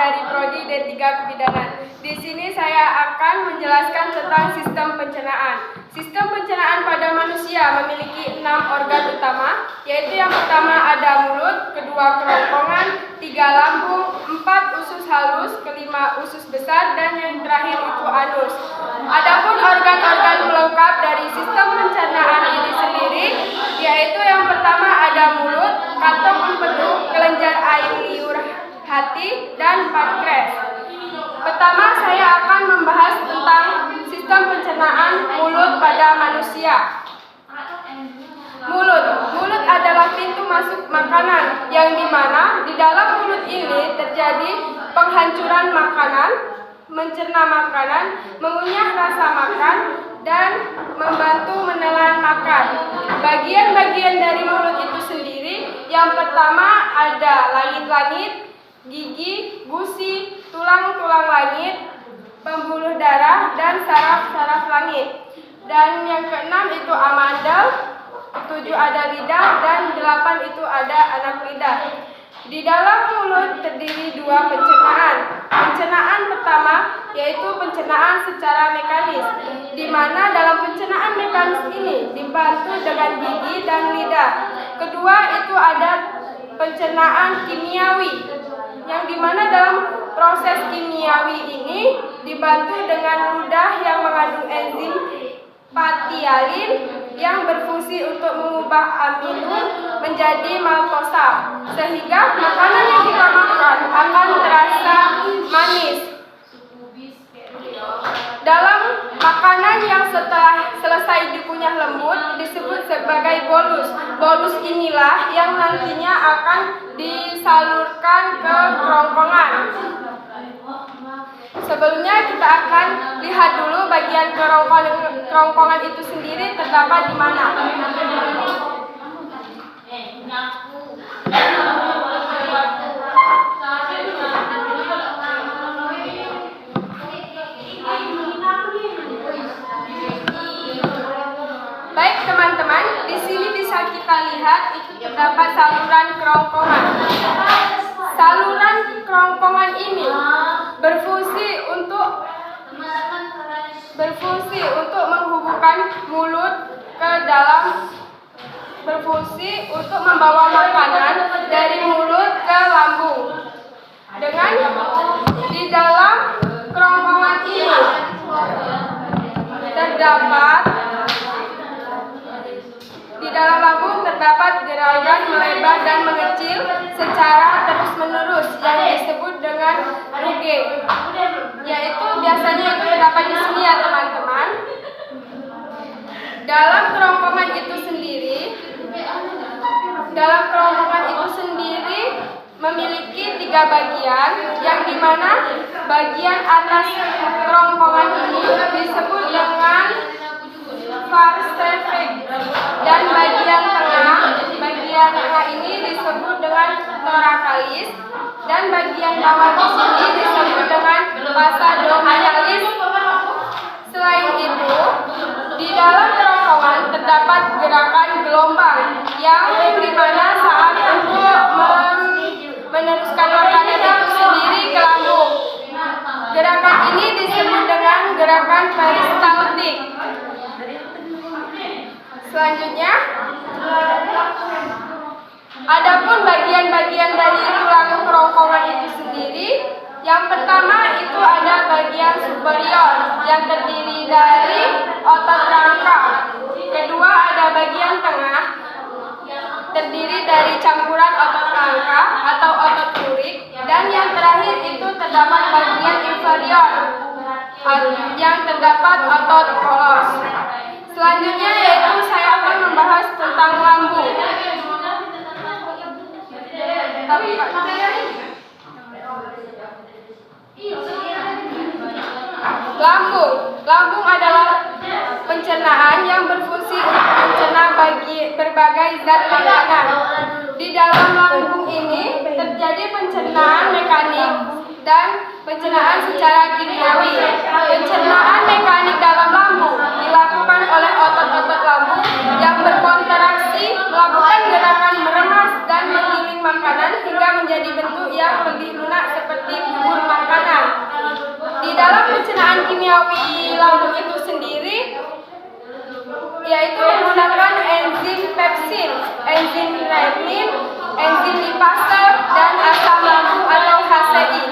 dari Prodi D3 Kebidanan. Di sini saya akan menjelaskan tentang sistem pencernaan. Sistem pencernaan pada manusia memiliki 6 organ utama, yaitu yang pertama ada mulut, kedua kerongkongan, 3 lambung, 4 usus halus, kelima usus besar, dan yang terakhir itu anus. Adapun organ-organ pelengkap dari sistem pencernaan ini sendiri, yaitu yang pertama ada mulut, kantong empedu, kelenjar air liur hati, dan pankreas. Pertama, saya akan membahas tentang sistem pencernaan mulut pada manusia. Mulut adalah pintu masuk makanan, yang dimana di dalam mulut ini terjadi penghancuran makanan, mencerna makanan, mengunyah rasa makan, dan membantu menelan makan. Bagian-bagian dari mulut itu sendiri, yang pertama ada langit-langit, gigi, gusi, tulang-tulang langit, pembuluh darah, dan saraf-saraf langit. Dan yang keenam itu amandel, 7 ada lidah, dan 8 itu ada anak lidah. Di dalam mulut terdiri 2 pencernaan. Pencernaan pertama yaitu pencernaan secara mekanis, di mana dalam pencernaan mekanis ini dibantu dengan gigi dan lidah. Kedua itu ada pencernaan kimiawi, yang dimana dalam proses kimiawi ini dibantu dengan ludah yang mengandung enzim patialin yang berfungsi untuk mengubah amino menjadi maltosa, sehingga makanan yang kita makan akan terasa manis. Dalam makanan yang setelah selesai dikunyah lembut disebut sebagai bolus. Bolus inilah yang nantinya akan disalurkan ke kerongkongan. Sebelumnya kita akan lihat dulu bagian kerongkongan itu sendiri terdapat di mana. Baik teman-teman, di sini bisa kita lihat itu terdapat saluran kerongkongan. Saluran kerongkongan ini berfungsi untuk menghubungkan mulut ke dalam, berfungsi untuk membawa makanan dari mulut ke lambung. Dengan di dalam kerongkongan ini terdapat di dalam lambung terdapat gerakan melebar dan mengecil secara terus-menerus yang disebut dengan ruge, yaitu biasanya itu terdapat di sini ya teman-teman. Dalam kerongkongan itu sendiri memiliki 3 bagian, yang dimana bagian atas kerongkongan ini disebut dengan vas cefalic, dan bagian tengah ini disebut dengan thoracalis, dan bagian bawah di sini disebut dengan vasa abdominalis. Selain itu, di dalam kerongkongan terdapat gerakan gelombang, yang dimana saat untuk meneruskan makanan itu sendiri ke lambung. Gerakan ini disebut dengan gerakan peristaltik. Selanjutnya, adapun bagian-bagian dari tulang kerongkongan itu sendiri, yang pertama itu ada bagian superior yang terdiri dari otot rangka. Kedua ada bagian tengah terdiri dari campuran otot rangka atau otot lurik, dan yang terakhir itu terdapat bagian inferior yang terdapat otot polos. Selanjutnya yaitu saya akan membahas tentang lambung. Lambung adalah pencernaan yang berfungsi untuk mencerna berbagai zat makanan. Di dalam lambung ini terjadi pencernaan mekanik dan pencernaan secara kimiawi. Pencernaan mekanik dalam lambung dilakukan oleh otot-otot lambung yang berkontraksi melakukan gerakan meremas dan menggiling makanan hingga menjadi bentuk yang lebih lunak seperti bubur kimiawi lambung itu sendiri yaitu menggunakan enzim pepsin, enzim renin, enzim lipase, dan asam lambung atau HCI,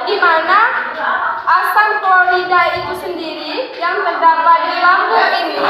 di mana asam klorida itu sendiri yang terdapat di lambung ini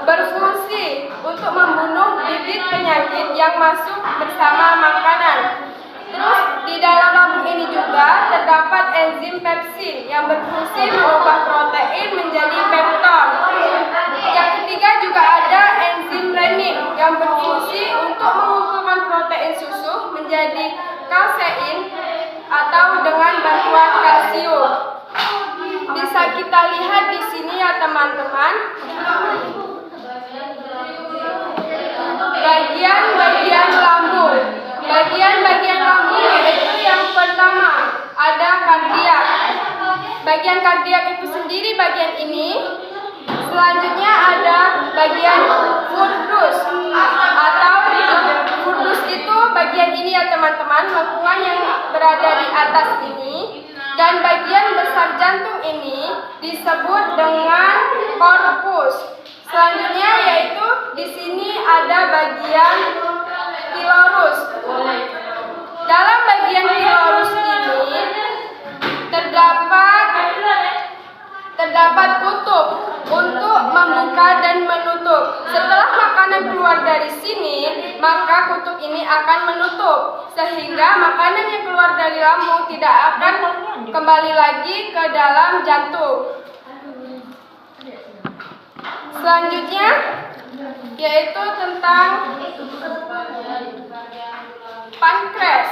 berfungsi untuk membunuh bibit penyakit yang masuk bersama makanan. Terus di dalam lambung ini juga terdapat enzim pepsin yang berfungsi mengubah protein menjadi pepton. Yang ketiga juga ada enzim renin yang berfungsi untuk mengumpulkan protein susu menjadi kasein atau dengan bantuan kalsium. Bisa kita lihat di sini ya teman-teman. Bagian-bagian lambung. Bagian-bagian lambung yaitu yang pertama ada kardiak. Bagian kardiak itu sendiri bagian ini. Selanjutnya ada bagian fundus atau fundus itu bagian ini ya teman-teman, lengkungan yang berada di atas ini. Dan bagian besar jantung ini disebut dengan korpus. Selanjutnya yaitu di sini ada bagian pilorus. Dalam bagian pilorus ini terdapat kutub untuk membuka dan menutup. Setelah makanan keluar dari sini, maka kutub ini akan menutup sehingga makanan yang keluar dari lambung tidak akan kembali lagi ke dalam jantung. Selanjutnya yaitu tentang pankreas.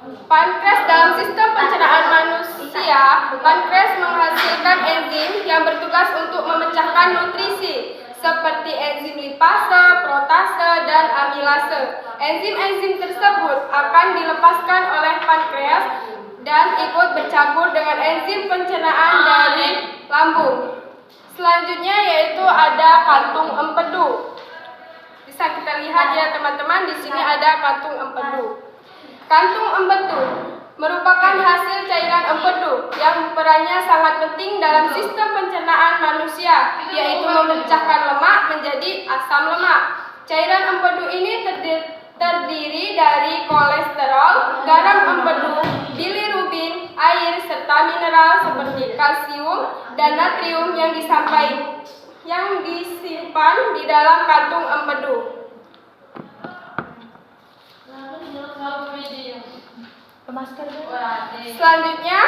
Pankreas dalam sistem pencernaan manusia, pankreas menghasilkan enzim yang bertugas untuk memecahkan nutrisi seperti enzim lipase, protase, dan amilase. Enzim-enzim tersebut akan dilepaskan oleh pankreas dan ikut bercampur dengan enzim pencernaan dari lambung. Selanjutnya yaitu ada kantung empedu. Bisa kita lihat ya teman-teman, di sini ada kantung empedu. Kantung empedu merupakan hasil cairan empedu yang perannya sangat penting dalam sistem pencernaan manusia, yaitu memecahkan lemak menjadi asam lemak. Cairan empedu ini terdiri dari kolesterol, garam empedu, bilirubin, air, serta mineral seperti kalsium dan natrium yang disimpan di dalam kantung empedu. Selanjutnya,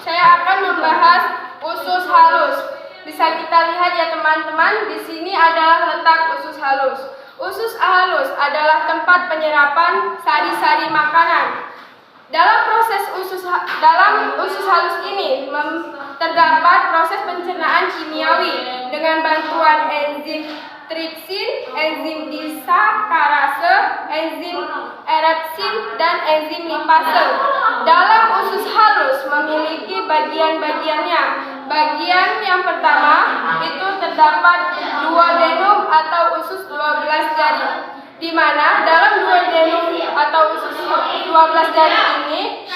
saya akan membahas usus halus. Bisa kita lihat ya teman-teman, di sini adalah letak usus halus. Usus halus adalah tempat penyerapan sari-sari makanan. Dalam usus halus ini terdapat proses pencernaan kimiawi dengan bantuan enzim tripsin, enzim disakarase, enzim erepsin, dan enzim lipase. Dalam usus halus memiliki bagian-bagiannya. Bagian yang pertama itu terdapat duodenum atau usus 12 jari, di mana dalam duodenum atau usus 12 jari ini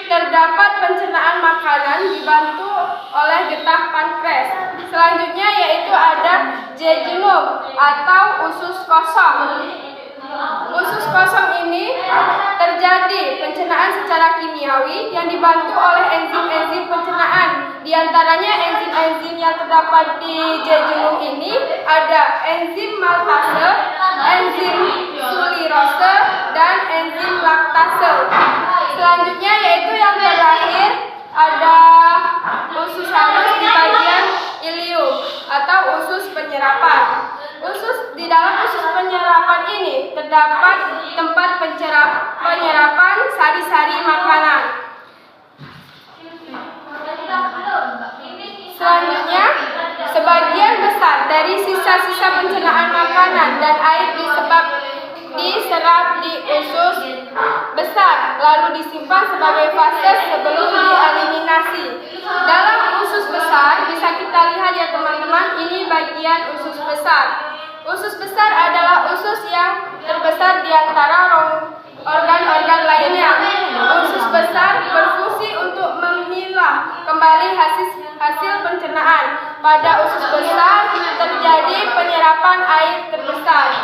terdapat pencernaan makanan dibantu oleh getah pankreas. Selanjutnya yaitu ada jejunum atau usus kosong. Usus kosong ini terjadi pencernaan secara kimiawi yang dibantu oleh enzim-enzim pencernaan. Di antaranya enzim-enzim yang terdapat di jejunum ini ada enzim maltase, enzim sulirose, dan enzim laktase. Selanjutnya yaitu yang terakhir ada usus halus di bagian ilium atau usus penyerapan. Di dalam usus penyerapan ini terdapat tempat penyerapan sari-sari makanan. Selanjutnya, sebagian besar dari sisa-sisa pencernaan makanan dan air diserap di usus besar, lalu disimpan sebagai fase sebelum dieliminasi. Dalam usus besar, bisa kita lihat ya teman-teman, ini bagian usus besar. Usus besar adalah usus yang terbesar di antara organ-organ lainnya. Usus besar berfungsi untuk memilah kembali hasil pencernaan. Pada usus besar terjadi penyerapan air terbesar.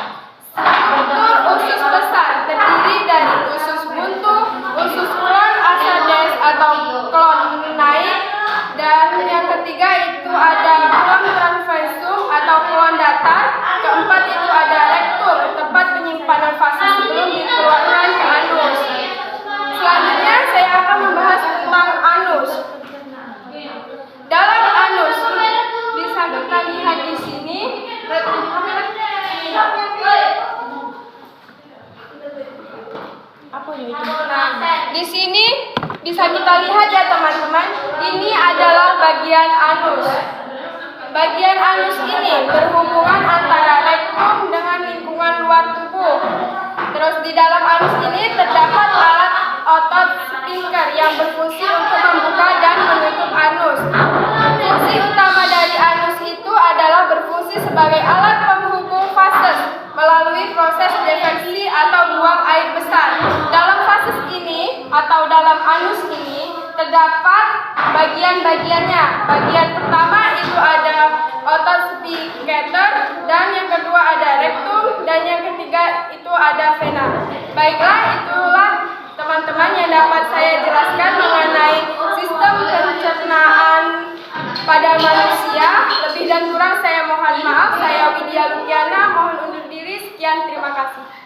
Struktur usus besar terdiri dari usus buntu, usus klon ascendens atau klon naik, dan yang ketiga itu ada klon transversum atau klon datar. Keempat itu ada rektum, tempat penyimpanan fase sebelum dikeluarkan ke anus. Selanjutnya saya akan membahas tentang anus. Dalam anus bisa kita lihat di sini. Nah, di sini bisa kita lihat ya teman-teman, ini adalah bagian anus. Bagian anus ini berhubungan antara rektum dengan lingkungan luar tubuh. Terus di dalam anus ini terdapat alat otot sphinkter yang berfungsi untuk membuka dan menutup anus. Fungsi utama dari anus itu adalah berfungsi sebagai alat penghubung fases melalui proses defeksi atau buang air besar. Dalam fases ini atau dalam anus ini terdapat bagian-bagiannya. Bagian pertama itu ada otot sphincter, dan yang kedua ada rektum, dan yang ketiga itu ada vena. Baiklah, itulah teman-teman yang dapat saya jelaskan mengenai sistem pencernaan pada manusia. Lebih dan kurang saya mohon maaf. Saya Widya Lukiana, mohon undur diri. Sekian, terima kasih.